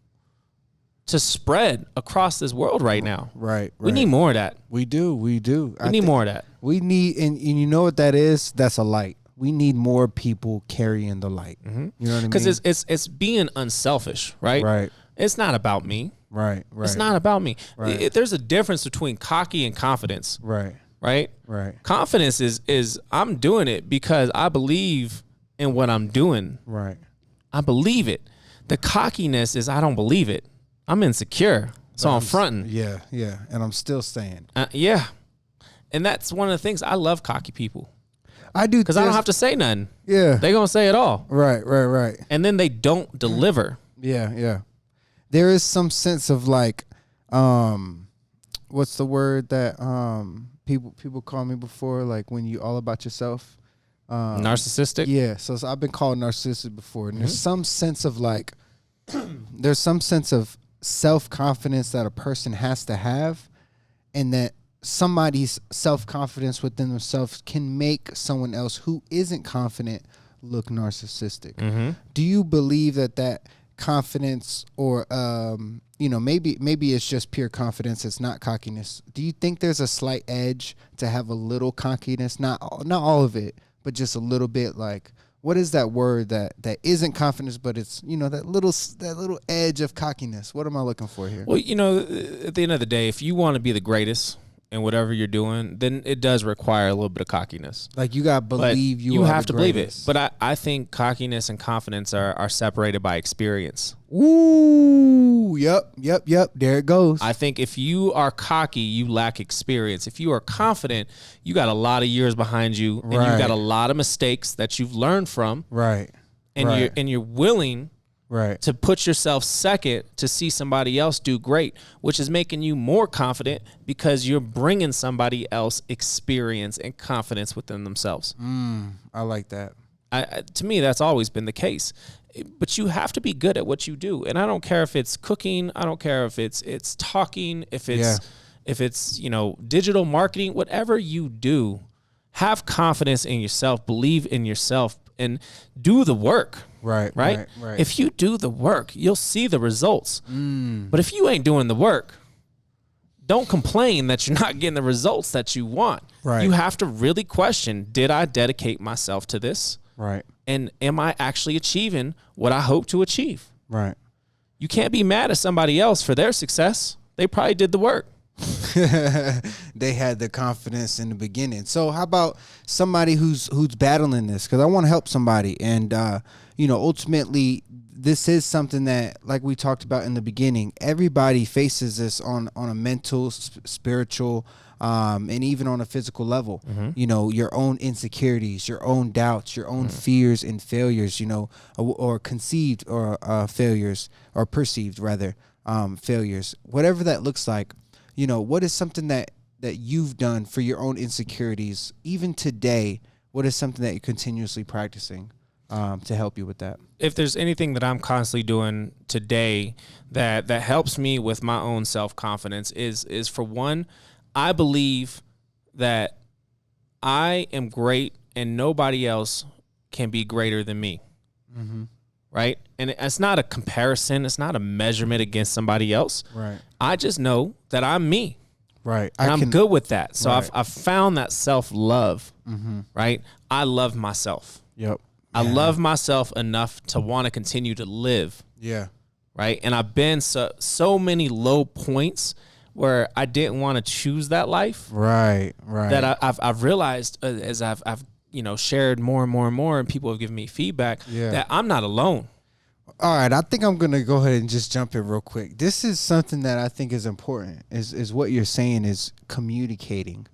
to spread across this world right now. Right. We need more of that. We do. We need more of that. We need, and you know what that is? That's a light. We need more people carrying the light. You know what I mean? Because it's being unselfish, right? Right. It's not about me. Right. It's not about me. Right. There's a difference between cocky and confidence. Right. Right? Right. Confidence is I'm doing it because I believe in what I'm doing. Right. I believe it. The cockiness is I don't believe it. I'm insecure. So I'm fronting. Yeah. And I'm still staying. Yeah. And that's one of the things. I love cocky people. I do. Because I don't have to say nothing. Yeah. They're going to say it all. Right. And then they don't deliver. Yeah, yeah. There is some sense of like, what's the word that people call me before, like when you all about yourself. Narcissistic? Yeah, so I've been called narcissistic before, and there's some sense of like, there's some sense of self-confidence that a person has to have, and that somebody's self-confidence within themselves can make someone else who isn't confident look narcissistic. Do you believe that confidence, or maybe it's just pure confidence, it's not cockiness? Do you think there's a slight edge to have a little cockiness, not all of it, but just a little bit? Like, what is that word that isn't confidence, but it's, that little edge of cockiness? What am I looking for here? Well, at the end of the day, if you want to be the greatest in whatever you're doing, then it does require a little bit of cockiness. Like, you got to believe you are have the to believe it. greatest. But I think cockiness and confidence are separated by experience. Ooh, yep. There it goes. I think if you are cocky, you lack experience. If you are confident, you got a lot of years behind you, and you got a lot of mistakes that you've learned from. Right. And you're willing to put yourself second to see somebody else do great, which is making you more confident because you're bringing somebody else experience and confidence within themselves. I like that. To me, that's always been the case. But you have to be good at what you do, and I don't care if it's cooking, I don't care if it's talking, if it's digital marketing, whatever you do, have confidence in yourself, believe in yourself, and do the work. Right. If you do the work, you'll see the results. But if you ain't doing the work, don't complain that you're not getting the results that you want. Right. You have to really question, did I dedicate myself to this? Right. And am I actually achieving what I hope to achieve? Right. You can't be mad at somebody else for their success. They probably did the work. They had the confidence in the beginning. So how about somebody who's battling this? Because I want to help somebody, and ultimately, this is something that, like we talked about in the beginning, everybody faces this on a mental, spiritual, and even on a physical level. Your own insecurities, your own doubts, your own fears and failures, or conceived or failures, or perceived rather, failures, whatever that looks like. What is something that you've done for your own insecurities, even today? What is something that you're continuously practicing to help you with that? If there's anything that I'm constantly doing today that helps me with my own self-confidence is for one, I believe that I am great and nobody else can be greater than me. Right? And it's not a comparison. It's not a measurement against somebody else. Right. I just know that I'm me. Right. And I'm good with that. So right. I've found that self-love. Right? I love myself. Yep. I love myself enough to want to continue to live. Yeah. Right? And I've been so many low points where I didn't want to choose that life. Right. That I've realized as I've shared more and more and more, and people have given me feedback that I'm not alone. All right, I think I'm gonna go ahead and just jump in real quick. This is something that I think is important. Is what you're saying is communicating.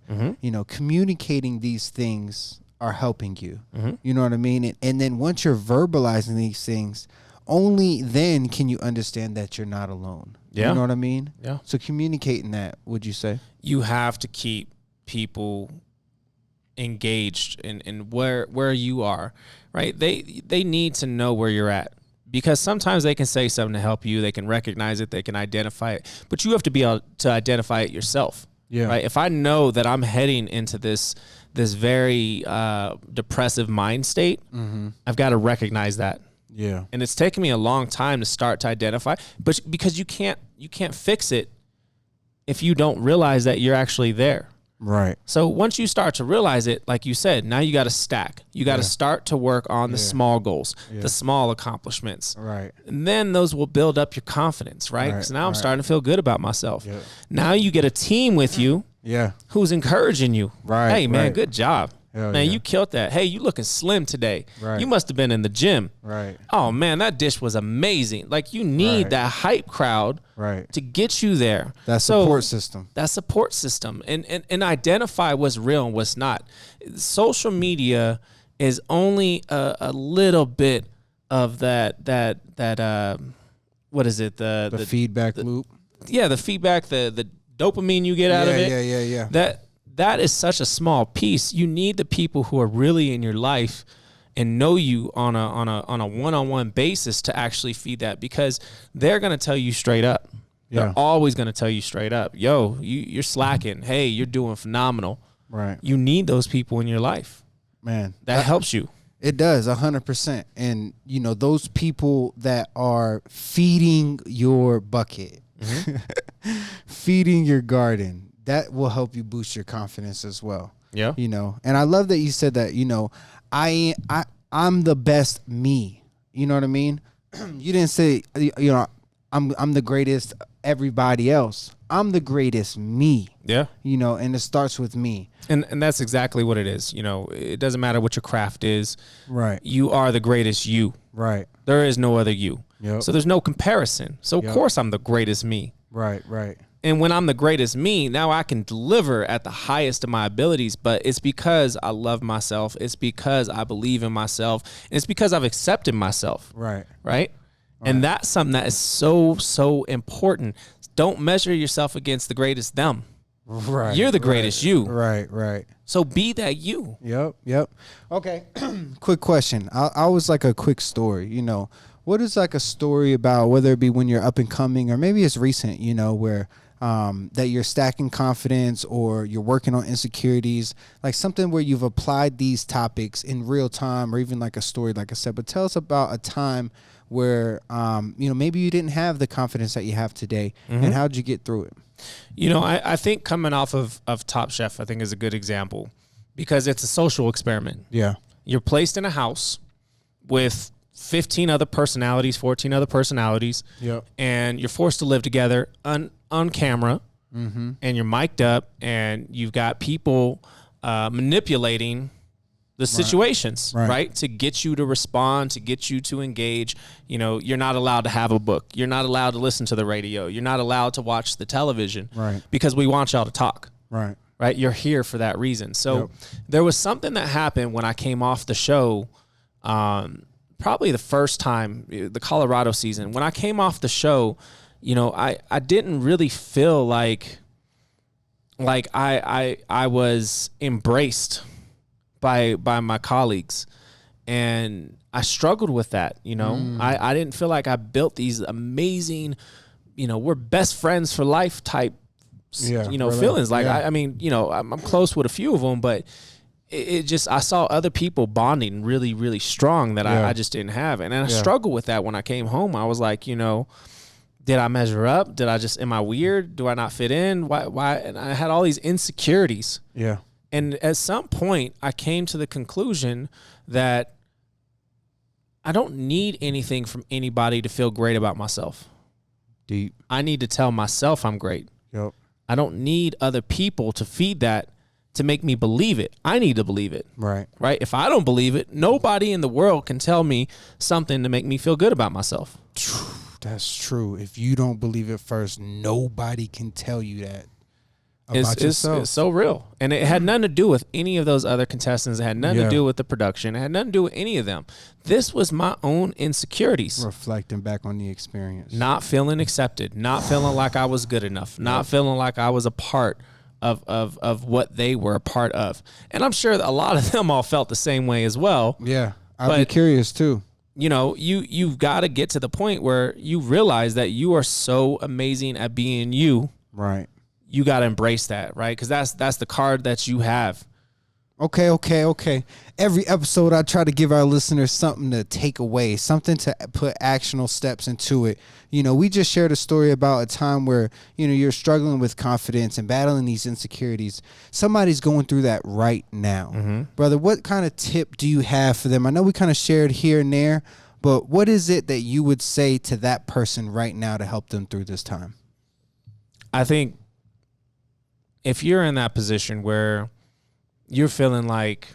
Communicating these things are helping you. You know what I mean? And then once you're verbalizing these things, only then can you understand that you're not alone. Yeah. You know what I mean? Yeah. So communicating that, would you say? You have to keep people engaged in where you are, right? They need to know where you're at, because sometimes they can say something to help you, they can recognize it, they can identify it, but you have to be able to identify it yourself. Yeah. Right. If I know that I'm heading into this very depressive mind state, I've got to recognize that. Yeah. And it's taken me a long time to start to identify, but because you can't fix it if you don't realize that you're actually there. Right. So once you start to realize it, like you said, now you got to stack. You got to start to work on the small goals, the small accomplishments. Right. And then those will build up your confidence, right? Because now I'm starting to feel good about myself. Yeah. Now you get a team with you who's encouraging you. Right. Hey, man, good job. Hell man, yeah. you killed that. Hey, you looking slim today. Right. You must have been in the gym. Right. Oh, man, that dish was amazing. Like, you need that hype crowd to get you there. That support system. That support system. And identify what's real and what's not. Social media is only a little bit of that what is it? The feedback loop. Yeah, the feedback, the dopamine you get out of it. Yeah. That is such a small piece. You need the people who are really in your life and know you on a one-on-one basis to actually feed that, because they're going to tell you straight up. They're always going to tell you straight up, yo, you're slacking. Hey, you're doing phenomenal. Right. You need those people in your life. Man. That helps you. It does, 100%. And, you know, those people that are feeding your bucket, feeding your garden, that will help you boost your confidence as well. Yeah. You know, and I love that you said that, you know, I'm the best me. You know what I mean? You didn't say, you know, I'm the greatest everybody else. I'm the greatest me. Yeah. You know, and it starts with me. And that's exactly what it is. You know, it doesn't matter what your craft is. Right. You are the greatest you. Right. There is no other you. Yep. So there's no comparison. So of course I'm the greatest me. Right. And when I'm the greatest me, now I can deliver at the highest of my abilities, but it's because I love myself. It's because I believe in myself. And it's because I've accepted myself. Right. And that's something that is so, so important. Don't measure yourself against the greatest them. Right. You're the greatest you. Right. So be that you. Yep. Okay. Quick question. I always like a quick story. You know, what is like a story about, whether it be when you're up and coming or maybe it's recent, you know, where that you're stacking confidence or you're working on insecurities, like something where you've applied these topics in real time, or even like a story, like I said. But tell us about a time where, you know, maybe you didn't have the confidence that you have today, and how'd you get through it? You know, I think coming off of Top Chef, I think is a good example, because it's a social experiment. Yeah. You're placed in a house with 15 other personalities, 14 other personalities. Yep. And you're forced to live together on camera, and you're mic'd up, and you've got people manipulating the situations, right? To get you to respond, to get you to engage. You know, you're not allowed to have a book. You're not allowed to listen to the radio. You're not allowed to watch the television, right? Because we want y'all to talk, right? You're here for that reason. So there was something that happened when I came off the show, probably the first time, the Colorado season. When I came off the show, you know, I didn't really feel like I was embraced by my colleagues, and I struggled with that. You know, I didn't feel like I built these amazing, you know, we're best friends for life type, you know, feelings. Like, I mean, you know, I'm close with a few of them, but it just, I saw other people bonding really, really strong that I just didn't have. And I struggled with that when I came home. I was like, you know, did I measure up? Am I weird? Do I not fit in? Why? And I had all these insecurities. Yeah. And at some point, I came to the conclusion that I don't need anything from anybody to feel great about myself. Deep. I need to tell myself I'm great. Yep. I don't need other people to feed that to make me believe it. I need to believe it. Right. If I don't believe it, nobody in the world can tell me something to make me feel good about myself. That's true. If you don't believe it first, nobody can tell you that about yourself. It's so real. And it had nothing to do with any of those other contestants. It had nothing to do with the production. It had nothing to do with any of them. This was my own insecurities. Reflecting back on the experience. Not feeling accepted. Not feeling like I was good enough. Not feeling like I was a part of what they were a part of. And I'm sure that a lot of them all felt the same way as well. Yeah. I'd be curious too. You know, you've got to get to the point where you realize that you are so amazing at being you. Right. You got to embrace that, right? Because that's the card that you have. Okay. Every episode, I try to give our listeners something to take away, something to put actionable steps into it. You know, we just shared a story about a time where, you know, you're struggling with confidence and battling these insecurities. Somebody's going through that right now. Brother, what kind of tip do you have for them? I know we kind of shared here and there, but what is it that you would say to that person right now to help them through this time? I think if you're in that position where you're feeling like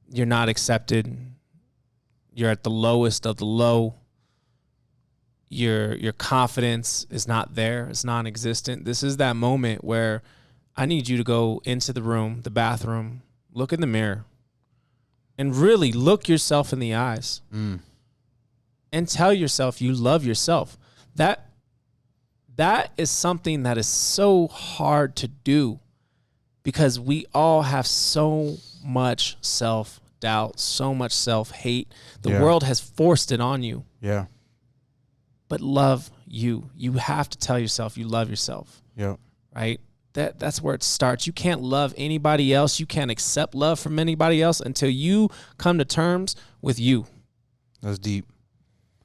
you're not accepted, you're at the lowest of the low, your confidence is not there, it's non-existent. This is that moment where I need you to go into the room, the bathroom, look in the mirror, and really look yourself in the eyes and tell yourself you love yourself. That is something that is so hard to do because we all have so much self-doubt, so much self-hate. The world has forced it on you. Yeah. But love you. You have to tell yourself you love yourself. Yeah. Right? That's where it starts. You can't love anybody else. You can't accept love from anybody else until you come to terms with you. That's deep.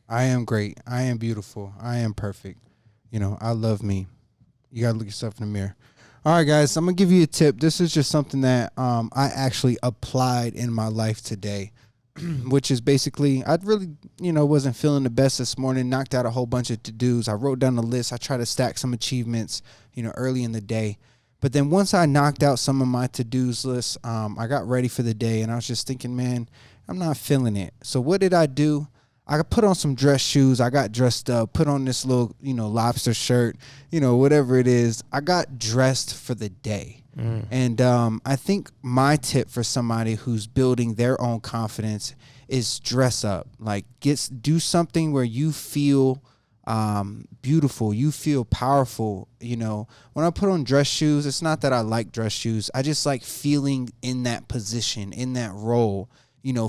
I am great. I am beautiful. I am perfect. You know, I love me. You got to look yourself in the mirror. All right, guys, I'm going to give you a tip. This is just something that I actually applied in my life today, which is basically, I really, wasn't feeling the best this morning, knocked out a whole bunch of to-dos. I wrote down a list. I tried to stack some achievements, early in the day. But then once I knocked out some of my to-dos list, I got ready for the day, and I was just thinking, man, I'm not feeling it. So what did I do? I put on some dress shoes. I got dressed up, put on this little, lobster shirt, whatever it is. I got dressed for the day. And I think my tip for somebody who's building their own confidence is dress up. Like, do something where you feel beautiful, you feel powerful. When I put on dress shoes, it's not that I like dress shoes. I just like feeling in that position, in that role.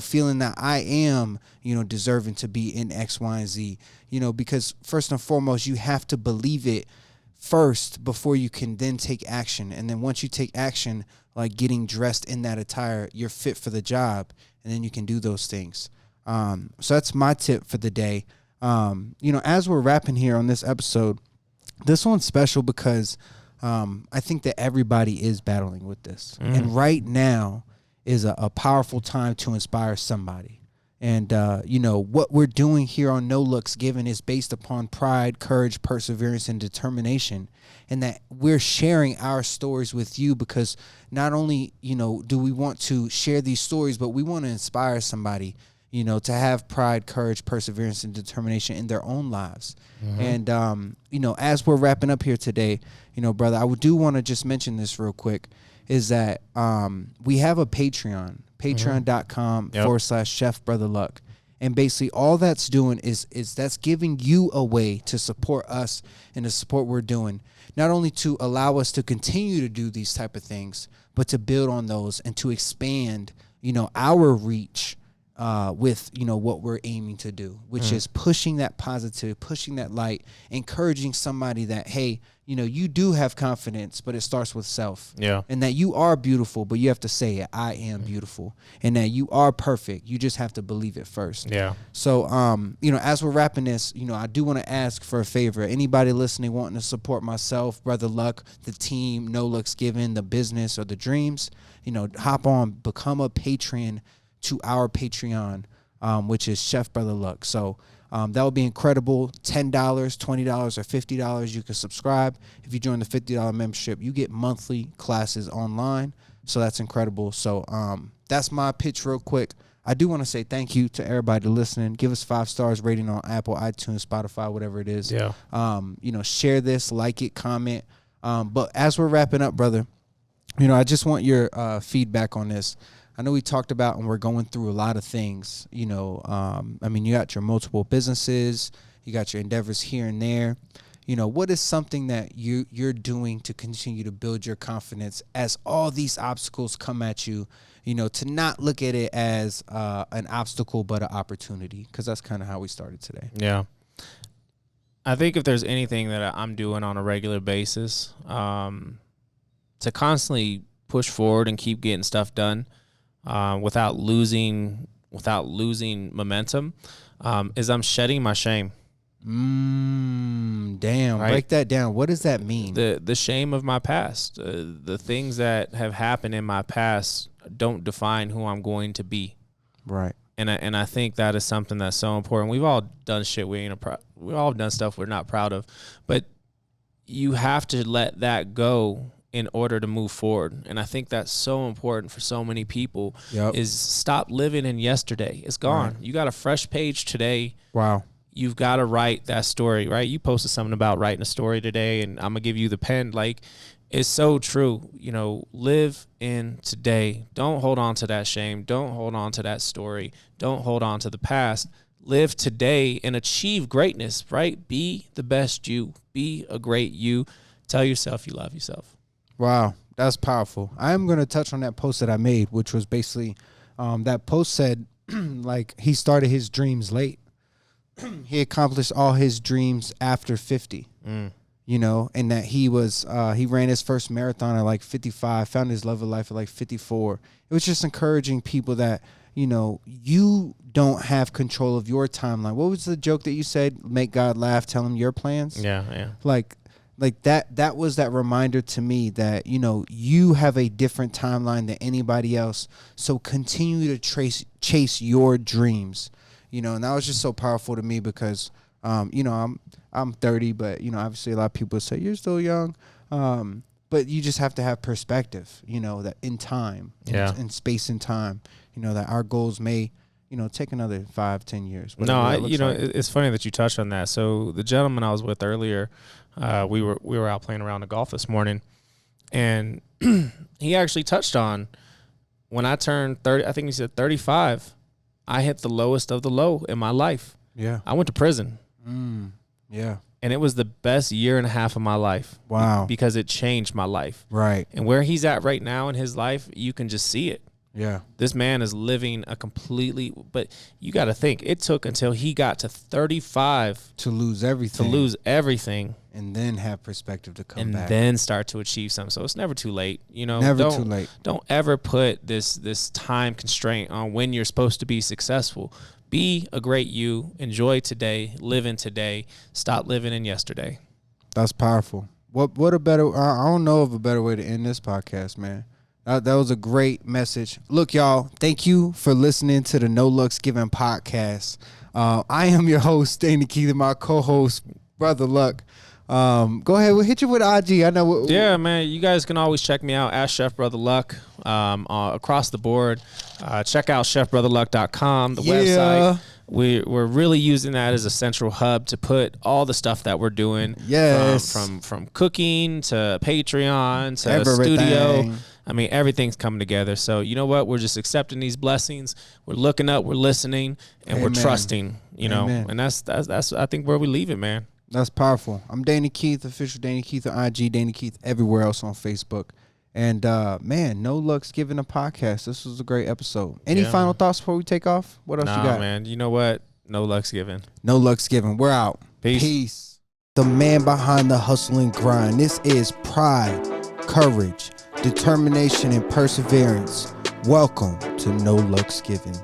Feeling that I am, deserving to be in X, Y, and Z, because first and foremost, you have to believe it first before you can then take action. And then once you take action, like getting dressed in that attire, you're fit for the job, and then you can do those things. So that's my tip for the day. As we're wrapping here on this episode, this one's special because I think that everybody is battling with this. And right now is a powerful time to inspire somebody. And, what we're doing here on No Looks Given is based upon pride, courage, perseverance, and determination. And that we're sharing our stories with you because not only, do we want to share these stories, but we want to inspire somebody, to have pride, courage, perseverance, and determination in their own lives. And, as we're wrapping up here today, brother, I do want to just mention this real quick. Is that we have a Patreon, patreon.com/Chef Brother Luck. And basically all that's doing is that's giving you a way to support us and to support what we're doing, not only to allow us to continue to do these type of things, but to build on those and to expand, our reach with, what we're aiming to do, which is pushing that positive, pushing that light, encouraging somebody that, hey, you do have confidence, but it starts with self. Yeah. And that you are beautiful, but you have to say it, I am beautiful. And that you are perfect. You just have to believe it first. Yeah. So, as we're wrapping this, I do want to ask for a favor. Anybody listening wanting to support myself, Brother Luck, the team, No Looks Given, the business, or the dreams, hop on, become a patron to our Patreon, which is Chef Brother Luck. So that would be incredible. $10, $20, or $50. You can subscribe. If you join the $50 membership, you get monthly classes online. So that's incredible. So that's my pitch real quick. I do want to say thank you to everybody listening. Give us 5 stars rating on Apple, iTunes, Spotify, whatever it is. Yeah. Share this, like it, comment. But as we're wrapping up, brother, I just want your feedback on this. I know we talked about and we're going through a lot of things, you got your multiple businesses, you got your endeavors here and there. What is something that you're doing to continue to build your confidence as all these obstacles come at you, to not look at it as an obstacle, but an opportunity, because that's kind of how we started today. Yeah. I think if there's anything that I'm doing on a regular basis to constantly push forward and keep getting stuff done, without losing momentum, is I'm shedding my shame. Damn. Right? Break that down. What does that mean? The shame of my past, the things that have happened in my past don't define who I'm going to be. Right. And I think that is something that's so important. We've all done shit we've all done stuff we're not proud of, but you have to let that go in order to move forward. And I think that's so important for so many people. Yep. Is stop living in yesterday. It's gone. Right. You got a fresh page today. Wow. You've got to write that story, right? You posted something about writing a story today, and I'm going to give you the pen. Like, it's so true. Live in today. Don't hold on to that shame. Don't hold on to that story. Don't hold on to the past. live today and achieve greatness, right? Be the best you. Be a great you. Tell yourself you love yourself. Wow, that's powerful. I am going to touch on that post that I made, which was basically that post said like he started his dreams late. He accomplished all his dreams after 50. You know, and that he ran his first marathon at like 55, found his love of life at like 54. It was just encouraging people that, you know, you don't have control of your timeline. What was the joke that you said? Make God laugh, tell him your plans. Yeah. Like that was that reminder to me that, you know, you have a different timeline than anybody else. So continue to chase your dreams, you know, and that was just so powerful to me because, you know, I'm 30, but, you know, obviously a lot of people say you're still young. But you just have to have perspective, you know, that in time, in space and time, you know, that our goals may, you know, take another 5-10 years. No, it's funny that you touched on that. So the gentleman I was with earlier, we were out playing around the golf this morning, and he actually touched on when I turned 30, I think he said 35, I hit the lowest of the low in my life. Yeah. I went to prison. Yeah. And it was the best year and a half of my life. Wow. Because it changed my life. Right. And where he's at right now in his life, you can just see it. Yeah. This man is living a completely, but you got to think, it took until he got to 35 to lose everything. And then have perspective to come back. And then start to achieve something. So it's never too late. You know, too late. Don't ever put this time constraint on when you're supposed to be successful. Be a great you. Enjoy today. Live in today. Stop living in yesterday. That's powerful. What a better, I don't know of a better way to end this podcast, man. That was a great message. Look, y'all, thank you for listening to the No Looks Given podcast. I am your host, Danny Keith, and my co-host, Brother Luck. Go ahead, we'll hit you with IG. I know. Yeah, man. You guys can always check me out at Chef Brother Luck across the board. Check out chefbrotherluck.com, the website. We're really using that as a central hub to put all the stuff that we're doing. Yes. From cooking to Patreon to everything. Studio. I mean, everything's coming together. So you know what? We're just accepting these blessings. We're looking up. We're listening, and we're trusting. You know, and that's I think where we leave it, man. That's powerful. I'm Danny Keith, official Danny Keith on IG, Danny Keith everywhere else on Facebook. And, man, No Looks Given a podcast. This was a great episode. Any final thoughts before we take off? What else you got? Man. You know what? No Looks Given. No Looks Given. We're out. Peace. The man behind the hustle and grind. This is pride, courage, determination, and perseverance. Welcome to No Looks Given.